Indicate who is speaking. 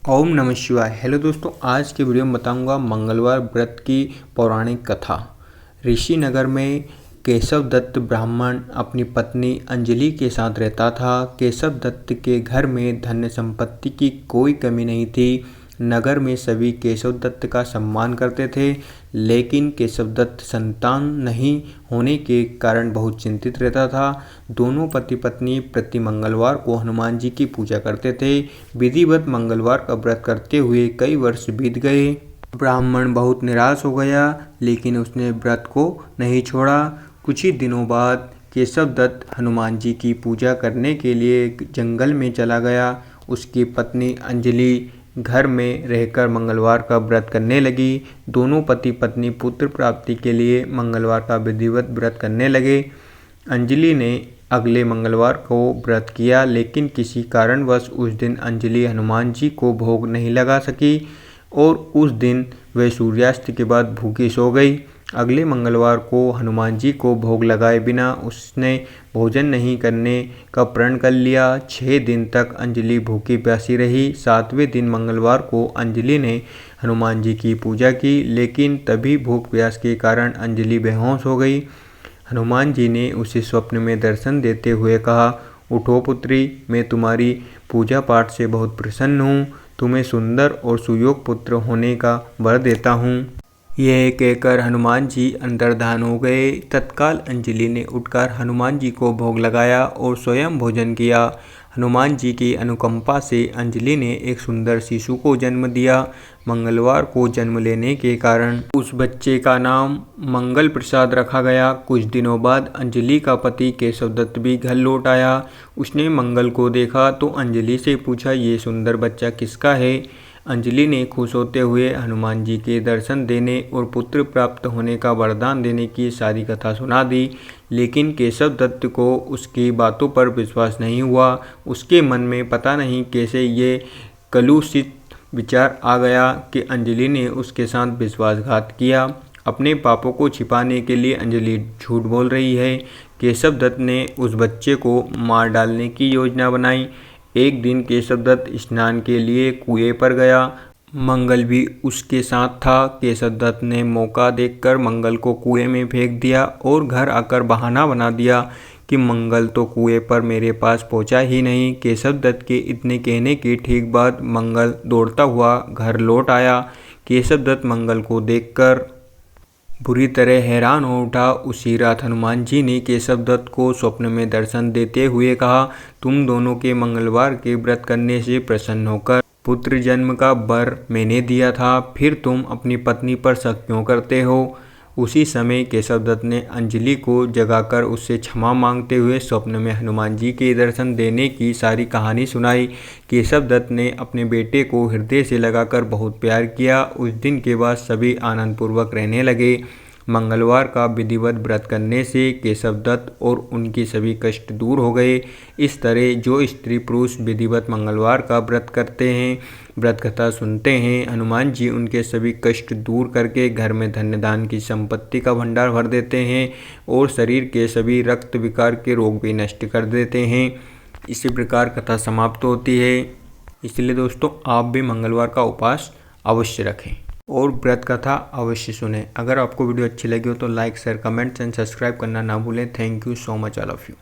Speaker 1: ओम नमः शिवाय। हेलो दोस्तों, आज के वीडियो में बताऊंगा मंगलवार व्रत की पौराणिक कथा। ऋषि नगर में केशव दत्त ब्राह्मण अपनी पत्नी अंजलि के साथ रहता था। केशव दत्त के घर में धन संपत्ति की कोई कमी नहीं थी। नगर में सभी केशव दत्त का सम्मान करते थे, लेकिन केशव दत्त संतान नहीं होने के कारण बहुत चिंतित रहता था। दोनों पति पत्नी प्रति मंगलवार को हनुमान जी की पूजा करते थे। विधिवत मंगलवार का व्रत करते हुए कई वर्ष बीत गए। ब्राह्मण बहुत निराश हो गया, लेकिन उसने व्रत को नहीं छोड़ा। कुछ ही दिनों बाद केशव दत्त हनुमान जी की पूजा करने के लिए जंगल में चला गया। उसकी पत्नी अंजलि घर में रहकर मंगलवार का व्रत करने लगी। दोनों पति पत्नी पुत्र प्राप्ति के लिए मंगलवार का विधिवत व्रत करने लगे। अंजलि ने अगले मंगलवार को व्रत किया, लेकिन किसी कारणवश उस दिन अंजलि हनुमान जी को भोग नहीं लगा सकी और उस दिन वह सूर्यास्त के बाद भूखी सो गई। अगले मंगलवार को हनुमान जी को भोग लगाए बिना उसने भोजन नहीं करने का प्रण कर लिया। 6 दिन तक अंजलि भूखी प्यासी रही। 7वें दिन मंगलवार को अंजलि ने हनुमान जी की पूजा की, लेकिन तभी भूख प्यास के कारण अंजलि बेहोश हो गई। हनुमान जी ने उसे स्वप्न में दर्शन देते हुए कहा, उठो पुत्री, मैं तुम्हारी पूजा पाठ से बहुत प्रसन्न हूँ। तुम्हें सुंदर और सुयोग पुत्र होने का वर देता हूँ। यह कहकर हनुमान जी अंतर्धान हो गए। तत्काल अंजलि ने उठकर हनुमान जी को भोग लगाया और स्वयं भोजन किया। हनुमान जी की अनुकंपा से अंजलि ने एक सुंदर शिशु को जन्म दिया। मंगलवार को जन्म लेने के कारण उस बच्चे का नाम मंगल प्रसाद रखा गया। कुछ दिनों बाद अंजलि का पति केशव दत्त भी घर लौट आया। उसने मंगल को देखा तो अंजलि से पूछा, ये सुंदर बच्चा किसका है? अंजलि ने खुश होते हुए हनुमान जी के दर्शन देने और पुत्र प्राप्त होने का वरदान देने की सारी कथा सुना दी, लेकिन केशव दत्त को उसकी बातों पर विश्वास नहीं हुआ। उसके मन में पता नहीं कैसे ये कलुषित विचार आ गया कि अंजलि ने उसके साथ विश्वासघात किया। अपने पापों को छिपाने के लिए अंजलि झूठ बोल रही है। केशव दत्त ने उस बच्चे को मार डालने की योजना बनाई। एक दिन केशव दत्त स्नान के लिए कुएं पर गया। मंगल भी उसके साथ था। केशव दत्त ने मौका देखकर मंगल को कुएं में फेंक दिया और घर आकर बहाना बना दिया कि मंगल तो कुएं पर मेरे पास पहुंचा ही नहीं। केशव दत्त के इतने कहने के ठीक बाद मंगल दौड़ता हुआ घर लौट आया। केशव दत्त मंगल को देखकर बुरी तरह हैरान हो उठा। उसी रात हनुमान जी ने केशव दत्त को स्वप्न में दर्शन देते हुए कहा, तुम दोनों के मंगलवार के व्रत करने से प्रसन्न होकर पुत्र जन्म का वर मैंने दिया था, फिर तुम अपनी पत्नी पर शक क्यों करते हो? उसी समय केशव दत्त ने अंजलि को जगाकर उससे क्षमा मांगते हुए स्वप्न में हनुमान जी के दर्शन देने की सारी कहानी सुनाई। केशव दत्त ने अपने बेटे को हृदय से लगाकर बहुत प्यार किया। उस दिन के बाद सभी आनंदपूर्वक रहने लगे। मंगलवार का विधिवत व्रत करने से केशव दत्त और उनकी सभी कष्ट दूर हो गए। इस तरह जो स्त्री पुरुष विधिवत मंगलवार का व्रत करते हैं, व्रत कथा सुनते हैं, हनुमान जी उनके सभी कष्ट दूर करके घर में धन्य दान की संपत्ति का भंडार भर देते हैं और शरीर के सभी रक्त विकार के रोग भी नष्ट कर देते हैं। इसी प्रकार कथा समाप्त होती है। इसलिए दोस्तों, आप भी मंगलवार का उपवास अवश्य रखें और व्रत कथा अवश्य सुनें। अगर आपको वीडियो अच्छी लगी हो तो like, share, comments and subscribe करना ना भूलें। Thank you so much all of you.